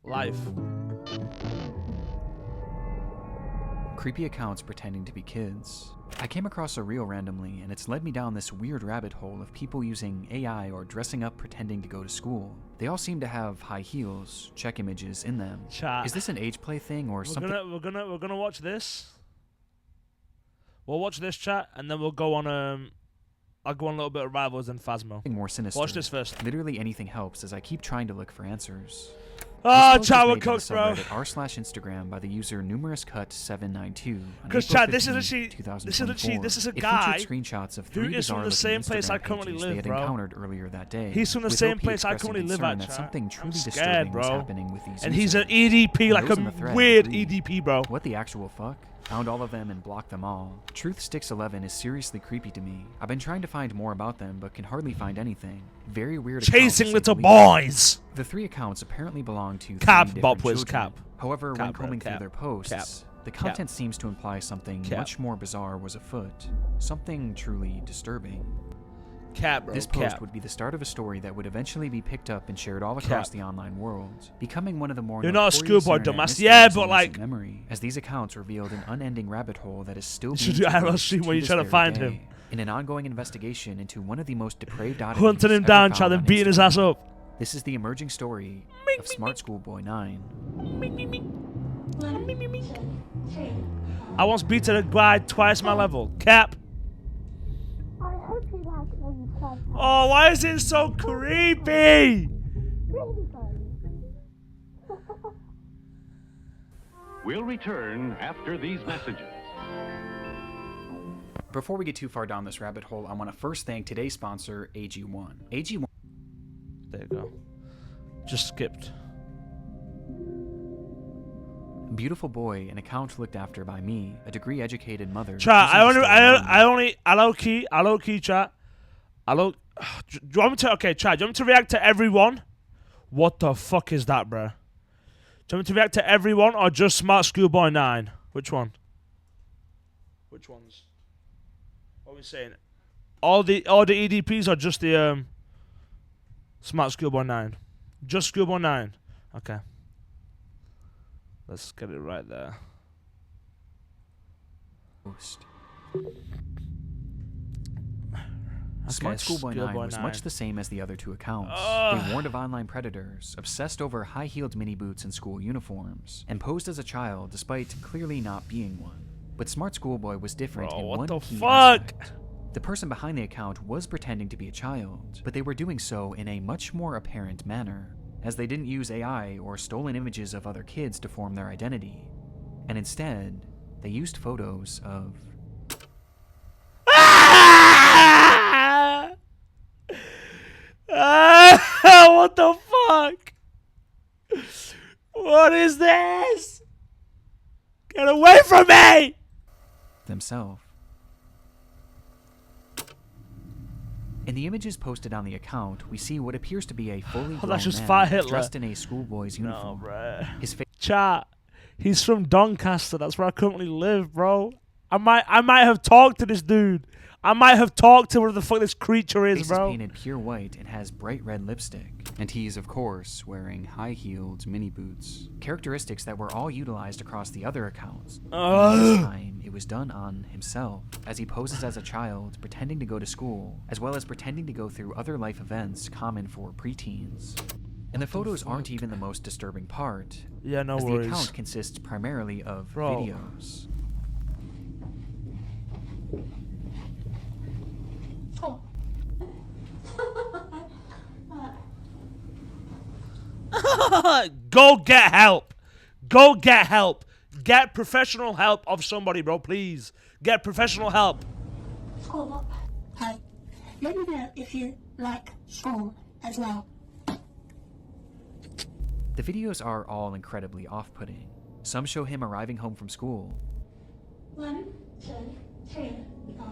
Life. Creepy accounts pretending to be kids. I came across a reel randomly, and it's led me down this weird rabbit hole of people using AI or dressing up pretending to go to school. They all seem to have high heels, check images in them. Chat. Is this an age play thing or something? We're gonna watch this. We'll watch this, chat, and then we'll go on I'll go on a little bit of Rivals and Phasmo. More sinister. Watch this first. Literally anything helps as I keep trying to look for answers. Oh, chat, we're cooked, bro. r/Instagram by the user numerouscut792. Because chat, this is a guy screenshots of who is from the same place I currently live, bro. Encountered earlier that day. He's from the same place I currently live at, chat. Something truly I'm scared, disturbing bro. was happening with these and he's an users. EDP, like a weird EDP, bro. What the actual fuck? Found all of them and blocked them all. Truthsticks11 is seriously creepy to me. I've been trying to find more about them, but can hardly find anything. Very weird. Chasing little boys. The 3 accounts apparently belong to Cap, 3 Bob different Wiz, children. cap. However, Cap, when bro, combing cap. through their posts, the content seems to imply something much more bizarre was afoot. Something truly disturbing. Cap, bro, this post would be the start of a story that would eventually be picked up and shared all across the online world, becoming one of the more You're not a notorious schoolboy, internet dumbass. Yeah, mysteries but in like recent memory, as these accounts revealed an unending rabbit hole that is still should being do IRL traversed stream when to you're this trying to very find day, him. in an ongoing investigation into one of the most depraved oddities hunting him ever down, found chat, and on beating his ass Instagram. up. This is the emerging story of SmartSchoolBoy9. I once beat a guy twice my level. Cap. Oh, why is it so creepy? We'll return after these messages. Before we get too far down this rabbit hole, I want to first thank today's sponsor, AG1. AG1. There you go. Just skipped. Beautiful boy, an account looked after by me, a degree-educated mother. Chat, I low key, chat. Do you want me to, okay, chat, do you want me to react to everyone? What the fuck is that, bruh? Do you want me to react to everyone or just SmartSchoolBoy9? Which one? Which ones? What are we saying? All the EDPs or just the SmartSchoolBoy9? Just Schoolboy9. Okay. Let's get it right there. SmartSchoolBoy9 was much the same as the other 2 accounts. They warned of online predators, obsessed over high-heeled mini boots and school uniforms, and posed as a child despite clearly not being one. But SmartSchoolBoy was different in one key aspect. The person behind the account was pretending to be a child, but they were doing so in a much more apparent manner, as they didn't use AI or stolen images of other kids to form their identity, and instead, they used photos of... What the fuck? What is this? Get away from me! themselves. In the images posted on the account, we see what appears to be a fully grown man dressed in a schoolboy's uniform. No, bruh. His face. Chat, he's from Doncaster. That's where I currently live, bro. I might have talked to this dude. I might have talked to where the fuck this creature is, bro. His face is painted pure white and has bright red lipstick. And he's, of course, wearing high-heeled mini boots. Characteristics that were all utilized across the other accounts. This time, it was done on himself, as he poses as a child, pretending to go to school, as well as pretending to go through other life events common for preteens. And the photos aren't even the most disturbing part. Yeah, no as worries. The account consists primarily of videos. Go get help. Go get help. Get professional help of somebody, bro. Please. Get professional help. School. Hi. Let me know if you like school as well. The videos are all incredibly off-putting. Some show him arriving home from school. 1, 2, 3, 4,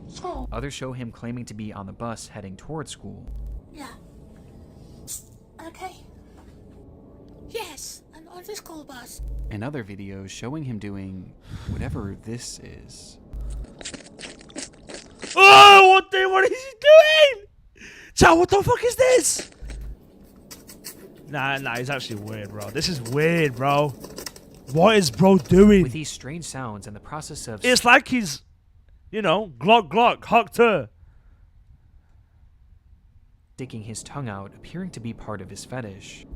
5. School. Others show him claiming to be on the bus heading towards school. Yeah. Okay. Yes, I'm on the school bus. And other videos showing him doing whatever this is. Oh, what is he doing? Chat, what the fuck is this? Nah, he's actually weird, bro. This is weird, bro. What is bro doing? With these strange sounds and the process of... It's like he's, you know, glock, hock to. Sticking his tongue out, appearing to be part of his fetish.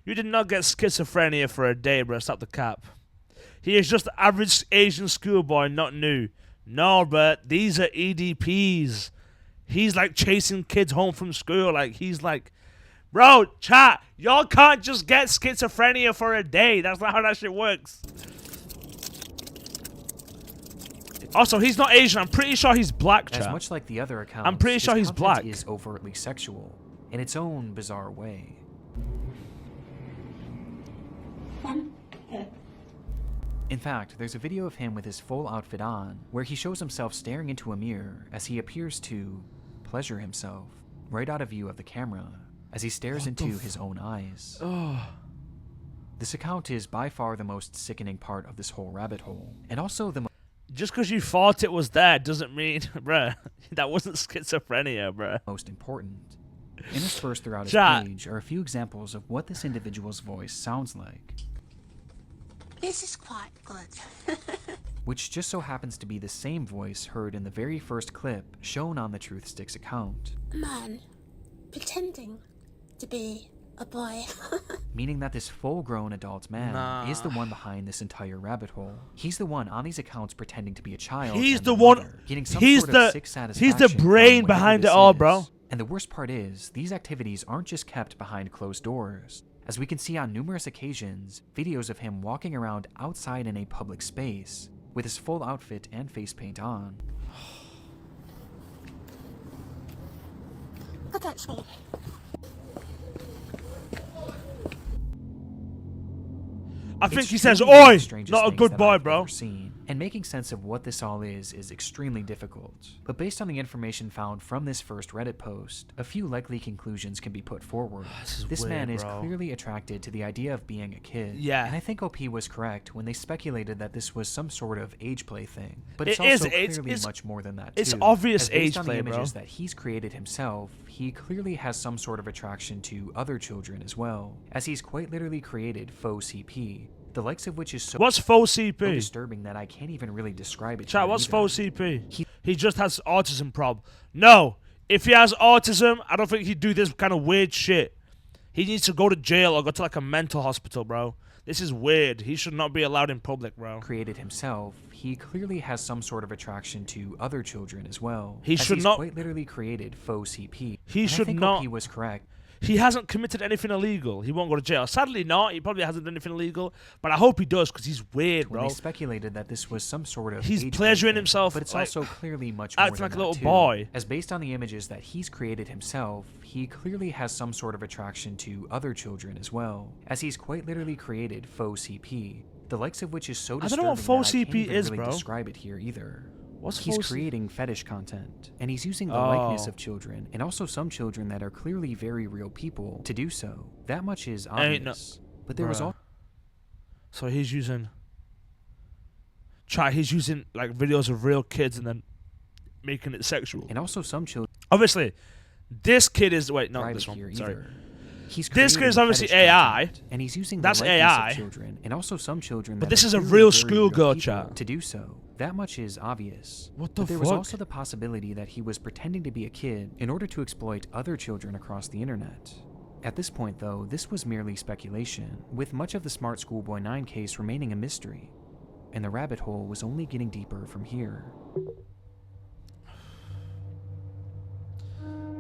You did not get schizophrenia for a day, bro. Stop the cap. He is just the average Asian schoolboy, not new. No, but these are EDPs. He's like chasing kids home from school. Like, he's like, bro, chat, y'all can't just get schizophrenia for a day. That's not how that shit works. Also, he's not Asian. I'm pretty sure he's black, chat. As much like the other accounts, I'm pretty sure he's black. Is overtly sexual in its own bizarre way. In fact, there's a video of him with his full outfit on, where he shows himself staring into a mirror as he appears to pleasure himself, right out of view of the camera, as he stares into his own eyes. This account is by far the most sickening part of this whole rabbit hole, and also the Just because you thought it was there doesn't mean, bruh, that wasn't schizophrenia, bruh. most important. Interspersed throughout his Chat. page are a few examples of what this individual's voice sounds like, This is quite good. which just so happens to be the same voice heard in the very first clip shown on the Truth Sticks account, A man pretending to be a boy. meaning that this full-grown adult man is the one behind this entire rabbit hole. He's the one on these accounts pretending to be a child. He's and the their one. mother, getting some He's sort the. of sick He's satisfaction the from brain whatever behind it this all, is. bro. And the worst part is, these activities aren't just kept behind closed doors. As we can see on numerous occasions, videos of him walking around outside in a public space, with his full outfit and face paint on. Look at me. I think It's he says, truly one of "Oi, the strangest not a things good that boy, I've bro." ever seen. And making sense of what this all is extremely difficult. But based on the information found from this first Reddit post, a few likely conclusions can be put forward. This weird, man is bro. clearly attracted to the idea of being a kid. Yeah. And I think OP was correct when they speculated that this was some sort of age play thing. But it's It is, also it's- clearly it's- much more than that it's too. obvious As based age on play, the bro. images that he's created himself, he clearly has some sort of attraction to other children as well, as he's quite literally created faux CP. The likes of which is so What's faux CP? disturbing that I can't even really describe it. Chat, here what's either. faux CP? He just has autism prob. No, if he has autism, I don't think he'd do this kind of weird shit. He needs to go to jail or go to like a mental hospital, bro. This is weird. He should not be allowed in public, bro. Created himself, he clearly has some sort of attraction to other children as well. He as should he's not- quite literally created faux CP. He And should I think not- He was correct. He hasn't committed anything illegal. He won't go to jail. Sadly not. He probably hasn't done anything illegal. But I hope he does because he's weird, When bro. they speculated that this was some sort of He's age pleasuring thing, himself, but it's like, also clearly much more acting than like a that little too. boy. As based on the images that he's created himself, he clearly has some sort of attraction to other children as well, as he's quite literally created faux CP, the likes of which is so I don't disturbing know what faux that I can't CP even is, really bro. describe it here either. What's He's faux C- creating fetish content, and he's using the likeness Oh. of children, and also some children that are clearly very real people, to do so. That much is Ain't obvious. But there was Bruh. also So he's using. He's using like videos of real kids and then making it sexual. some children Obviously, this kid is not private this one. here Sorry. either. He's This kid is creating obviously fetish AI. content, and he's using That's the likeness AI. of children, and also some children. But that this are is a clearly real very schoolgirl people chat. To do so, that much is obvious. What the But there was fuck? also the possibility that he was pretending to be a kid in order to exploit other children across the internet. At this point, though, this was merely speculation, with much of the SmartSchoolBoy9 case remaining a mystery, and the rabbit hole was only getting deeper from here.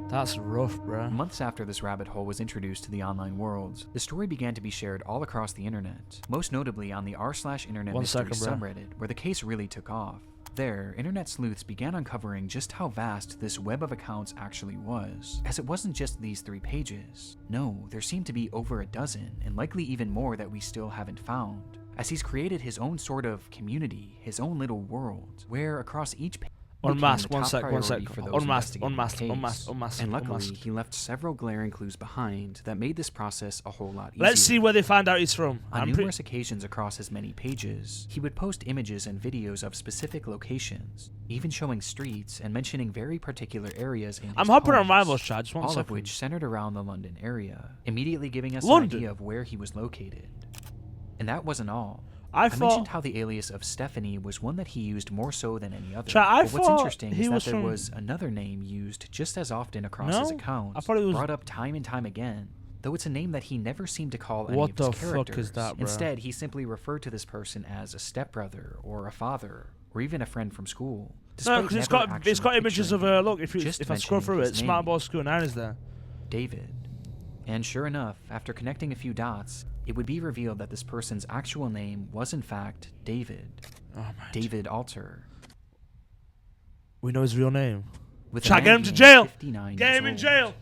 That's rough, bruh. Months after this rabbit hole was introduced to the online world, the story began to be shared all across the internet, most notably on the r/internet One mystery second, bruh. subreddit, where the case really took off. There, internet sleuths began uncovering just how vast this web of accounts actually was, as it wasn't just these 3 pages. No, there seemed to be over a dozen, and likely even more that we still haven't found, as he's created his own sort of community, his own little world, where across each page Unmask, became the one top sec, one priority sec. for those Unmasked, investigating the unmasked, case. unmasked. And luckily, he left several glaring clues behind that made this process a whole lot easier. Let's see where they find out he's from. On numerous occasions across his many pages, he would post images and videos of specific locations, even showing streets and mentioning very particular areas in his I'm hopping on poems, Rivals chat, just one all second. of which centered around the London area, immediately giving us London? an idea of where he was located. And that wasn't all. I mentioned how the alias of Stephanie was one that he used more so than any other. Chat, I but what's thought interesting he is that was there from- was another name used just as often across No? his account, I thought it was- brought up time and time again, though it's a name that he never seemed to call any What of the his fuck characters. is that, bro? Instead, he simply referred to this person as a stepbrother or a father or even a friend from school. No, despite because it's never got actually images of picturing him, look. just If I scroll mentioning through it, his name, SmartSchoolBoy9 is there. David. And sure enough, after connecting a few dots, it would be revealed that this person's actual name was in fact David. Oh my. David Alter. We know his real name. With Chat, a get man him to being jail. 59 Get years him in old. jail.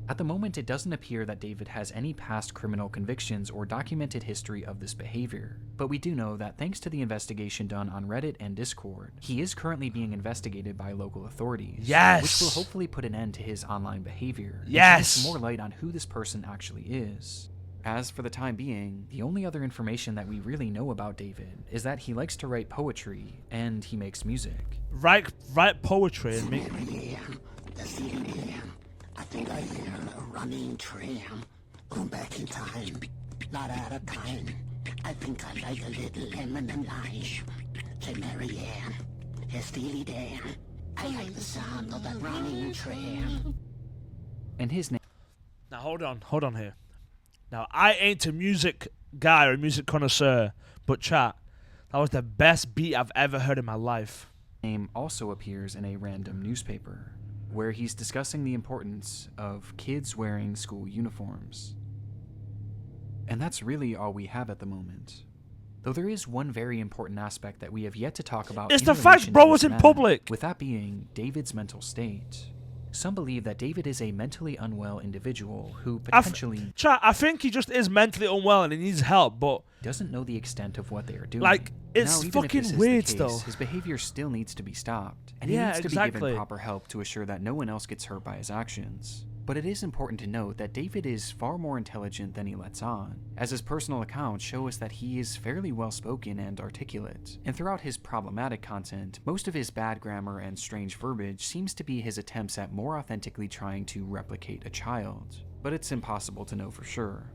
At the moment, it doesn't appear that David has any past criminal convictions or documented history of this behavior, but we do know that thanks to the investigation done on Reddit and Discord, he is currently being investigated by local authorities. Yes. Which will hopefully put an end to his online behavior. And Yes. shine some more light on who this person actually is. As for the time being, the only other information that we really know about David is that he likes to write poetry and he makes music. Write poetry and make. I think I hear a running tram. Going back in time, not out of time. I think I like a little lemon and lime. Say Mary Ann, hey Steely Dan. I like the sound of that running tram. And his name Now hold on here. Now I ain't a music guy or a music connoisseur, but chat, that was the best beat I've ever heard in my life. also appears in a random newspaper, where he's discussing the importance of kids wearing school uniforms. And that's really all we have at the moment. Though there is one very important aspect that we have yet to talk about. It's in the fact relation to bro this was in matter, public. With that being David's mental state. Some believe that David is a mentally unwell individual who potentially Chat, I think he just is mentally unwell and he needs help, but doesn't know the extent of what they are doing. like, it's now, even if fucking this is the weird case, still. His behavior still needs to be stopped, and Yeah, he needs to be exactly. given proper help to assure that no one else gets hurt by his actions. But it is important to note that David is far more intelligent than he lets on, as his personal accounts show us that he is fairly well-spoken and articulate. And throughout his problematic content, most of his bad grammar and strange verbiage seems to be his attempts at more authentically trying to replicate a child. But it's impossible to know for sure.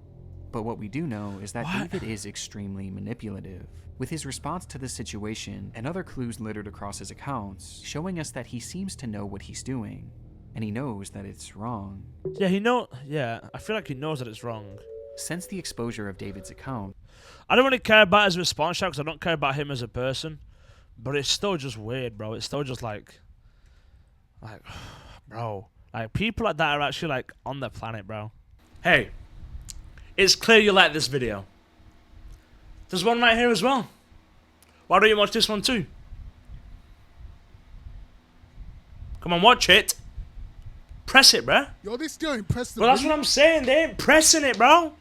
But what we do know is that David is extremely manipulative, with his response to the situation and other clues littered across his accounts showing us that he seems to know what he's doing. And he knows that it's wrong. Yeah, I feel like he knows that it's wrong. Since the exposure of David's account, I don't really care about his response because I don't care about him as a person, but it's still just weird, bro. It's still just like, bro, like people like that are actually like on the planet, bro. Hey, it's clear you like this video. There's one right here as well. Why don't you watch this one too? Come on, watch it. Press it, bro. Yo, they still ain't pressed the Well, that's video. what I'm saying. They ain't pressing it, bro.